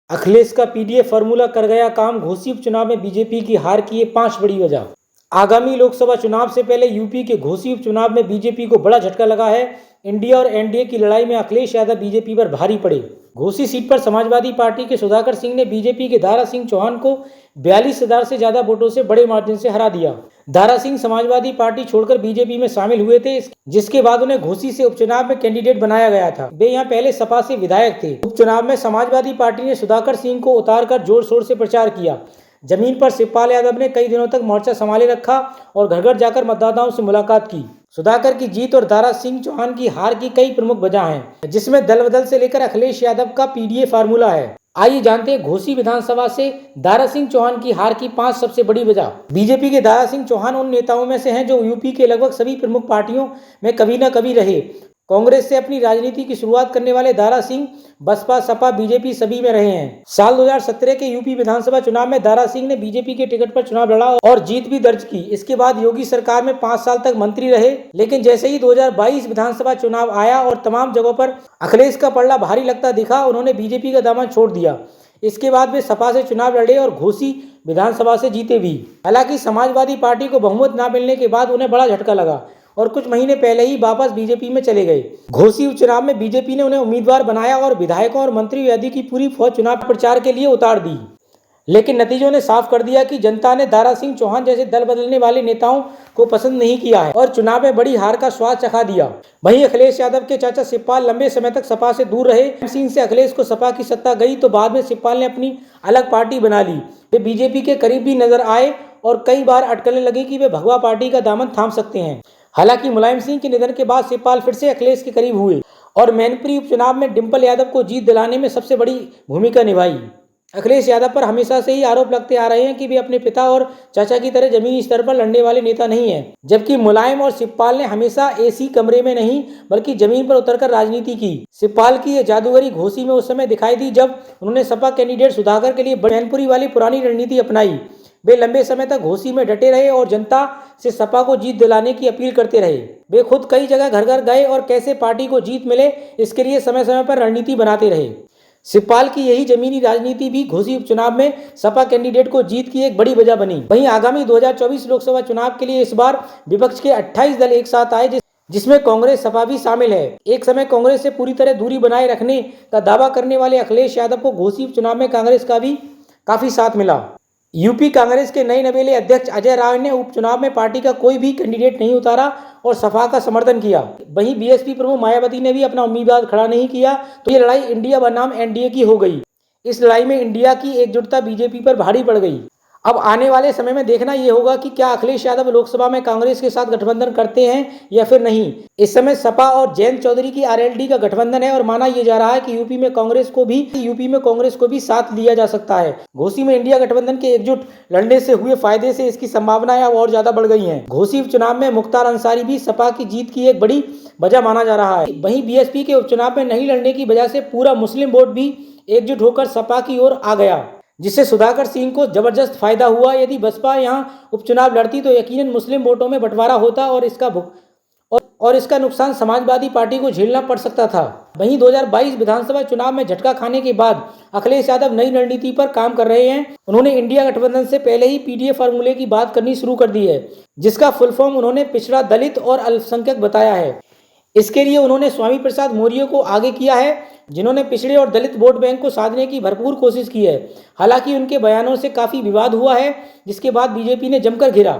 अखिलेश का PDA formula कर गया काम, घोसी उपचुनाव में बीजेपी की हार की ये 5 बड़ी वजह। आगामी लोकसभा चुनाव से पहले यूपी के घोसी उपचुनाव में बीजेपी को बड़ा झटका लगा है। इंडिया और एनडीए की लड़ाई में अखिलेश यादव बीजेपी पर भारी पड़े। घोसी सीट पर समाजवादी पार्टी के सुधाकर सिंह ने बीजेपी के दारा सिंह चौहान को 42,000 से ज्यादा वोटों से बड़े मार्जिन से हरा दिया। दारा सिंह समाजवादी पार्टी छोड़कर बीजेपी में शामिल हुए थे, जिसके बाद उन्हें घोसी से उपचुनाव में कैंडिडेट बनाया गया था। वे यहाँ पहले सपा से विधायक थे। उपचुनाव में समाजवादी पार्टी ने सुधाकर सिंह को उतारकर जोर शोर से प्रचार किया। जमीन पर शिवपाल यादव ने कई दिनों तक मोर्चा संभाले रखा और घर घर जाकर मतदाताओं से मुलाकात की। सुधाकर की जीत और दारा सिंह चौहान की हार की कई प्रमुख वजह हैं, जिसमें दल बदल से लेकर अखिलेश यादव का पीडीए फार्मूला है। आइए जानते हैं घोसी विधानसभा से दारा सिंह चौहान की हार की 5 सबसे बड़ी वजह। बीजेपी के दारा सिंह चौहान उन नेताओं में से हैं जो यूपी के लगभग सभी प्रमुख पार्टियों में कभी न कभी रहे। कांग्रेस से अपनी राजनीति की शुरुआत करने वाले दारा सिंह बसपा, सपा, बीजेपी सभी में रहे हैं। साल 2017 के यूपी विधानसभा चुनाव में दारा सिंह ने बीजेपी के टिकट पर चुनाव लड़ा और जीत भी दर्ज की। इसके बाद योगी सरकार में 5 साल तक मंत्री रहे, लेकिन जैसे ही 2022 विधानसभा चुनाव आया और तमाम जगहों पर अखिलेश का पलड़ा भारी लगता दिखा, उन्होंने बीजेपी का दामन छोड़ दिया। इसके बाद वे सपा से चुनाव लड़े और घोसी विधानसभा से जीते भी। हालांकि समाजवादी पार्टी को बहुमत न मिलने के बाद उन्हें बड़ा झटका लगा और कुछ महीने पहले ही वापस बीजेपी में चले गए। घोसी उपचुनाव में बीजेपी ने उन्हें उम्मीदवार बनाया और विधायकों और मंत्री आदि की पूरी फौज चुनाव प्रचार के लिए उतार दी। लेकिन नतीजों ने साफ कर दिया कि जनता ने दारा सिंह चौहान जैसे दल बदलने वाले नेताओं को पसंद नहीं किया है और चुनाव में बड़ी हार का स्वाद चखा दिया। वहीं अखिलेश यादव के चाचा शिवपाल लंबे समय तक सपा से दूर रहे। सिंह से अखिलेश को सपा की सत्ता गई तो बाद में शिवपाल ने अपनी अलग पार्टी बना ली। वे बीजेपी के करीब भी नजर आए और कई बार अटकलने लगे कि वे भगवा पार्टी का दामन थाम सकते हैं। हालांकि मुलायम सिंह के निधन के बाद शिवपाल फिर से अखिलेश के करीब हुए और मैनपुरी उपचुनाव में डिंपल यादव को जीत दिलाने में सबसे बड़ी भूमिका निभाई। अखिलेश यादव पर हमेशा से ही आरोप लगते आ रहे हैं कि वे अपने पिता और चाचा की तरह जमीनी स्तर पर लड़ने वाले नेता नहीं हैं, जबकि मुलायम और शिवपाल ने हमेशा एसी कमरे में नहीं बल्कि जमीन पर उतरकर राजनीति की। शिवपाल की ये जादूगरी घोसी में उस समय दिखाई दी जब उन्होंने सपा कैंडिडेट सुधाकर के लिए मैनपुरी वाली पुरानी रणनीति अपनाई। वे लंबे समय तक घोसी में डटे रहे और जनता से सपा को जीत दिलाने की अपील करते रहे। वे खुद कई जगह घर घर गए और कैसे पार्टी को जीत मिले इसके लिए समय समय पर रणनीति बनाते रहे। शिवपाल की यही जमीनी राजनीति भी घोसी उपचुनाव में सपा कैंडिडेट को जीत की एक बड़ी वजह बनी। वहीं आगामी 2024 लोकसभा चुनाव के लिए इस बार विपक्ष के 28 दल एक साथ आए, जिसमें कांग्रेस, सपा भी शामिल है। एक समय कांग्रेस से पूरी तरह दूरी बनाए रखने का दावा करने वाले अखिलेश यादव को घोसी उपचुनाव में कांग्रेस का भी काफी साथ मिला। यूपी कांग्रेस के नए नवेले अध्यक्ष अजय राय ने उपचुनाव में पार्टी का कोई भी कैंडिडेट नहीं उतारा और सपा का समर्थन किया। वहीं बीएसपी प्रमुख मायावती ने भी अपना उम्मीदवार खड़ा नहीं किया, तो ये लड़ाई इंडिया बनाम एनडीए की हो गई। इस लड़ाई में इंडिया की एकजुटता बीजेपी पर भारी पड़ गई। अब आने वाले समय में देखना यह होगा कि क्या अखिलेश यादव लोकसभा में कांग्रेस के साथ गठबंधन करते हैं या फिर नहीं। इस समय सपा और जयंत चौधरी की आरएलडी का गठबंधन है और माना यह जा रहा है कि यूपी में कांग्रेस को भी साथ लिया जा सकता है। घोसी में इंडिया गठबंधन के एकजुट लड़ने से हुए फायदे से इसकी संभावनाएं अब और ज्यादा बढ़ गई हैं। घोसी उपचुनाव में मुख्तार अंसारी भी सपा की जीत की एक बड़ी वजह माना जा रहा है। वहीं बीएसपी के उपचुनाव में नहीं लड़ने की वजह से पूरा मुस्लिम वोट भी एकजुट होकर सपा की ओर आ गया, जिससे सुधाकर सिंह को जबरदस्त फायदा हुआ। यदि बसपा यहां उपचुनाव लड़ती तो यकीनन मुस्लिम वोटों में बंटवारा होता और इसका नुकसान समाजवादी पार्टी को झेलना पड़ सकता था। वहीं 2022 विधानसभा चुनाव में झटका खाने के बाद अखिलेश यादव नई रणनीति पर काम कर रहे हैं। उन्होंने इंडिया गठबंधन से पहले ही पीडीए फार्मूले की बात करनी शुरू कर दी है, जिसका फुल फॉर्म उन्होंने पिछड़ा, दलित और अल्पसंख्यक बताया है। इसके लिए उन्होंने स्वामी प्रसाद मौर्य को आगे किया है, जिन्होंने पिछड़े और दलित वोट बैंक को साधने की भरपूर कोशिश की है। हालांकि उनके बयानों से काफी विवाद हुआ है, जिसके बाद बीजेपी ने जमकर घेरा,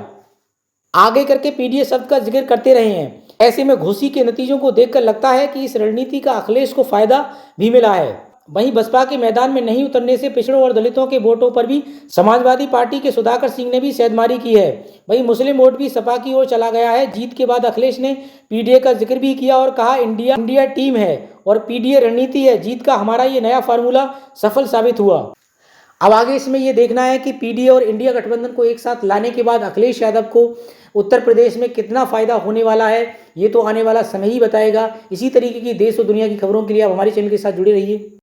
आगे करके पीडीए शब्द का जिक्र करते रहे हैं। ऐसे में घोसी के नतीजों को देखकर लगता है कि इस रणनीति का अखिलेश को फायदा भी मिला है। वहीं बसपा के मैदान में नहीं उतरने से पिछड़ों और दलितों के वोटों पर भी समाजवादी पार्टी के सुधाकर सिंह ने भी सेधमारी की है। वहीं मुस्लिम वोट भी सपा की ओर चला गया है। जीत के बाद अखिलेश ने पीडीए का जिक्र भी किया और कहा, इंडिया टीम है और पीडीए रणनीति है। जीत का हमारा ये नया फार्मूला सफल साबित हुआ। अब आगे इसमें यह देखना है कि पीडीए और इंडिया गठबंधन को एक साथ लाने के बाद अखिलेश यादव को उत्तर प्रदेश में कितना फायदा होने वाला है, ये तो आने वाला समय ही बताएगा। इसी तरीके की देश और दुनिया की खबरों के लिए आप हमारे चैनल के साथ जुड़े रहिए।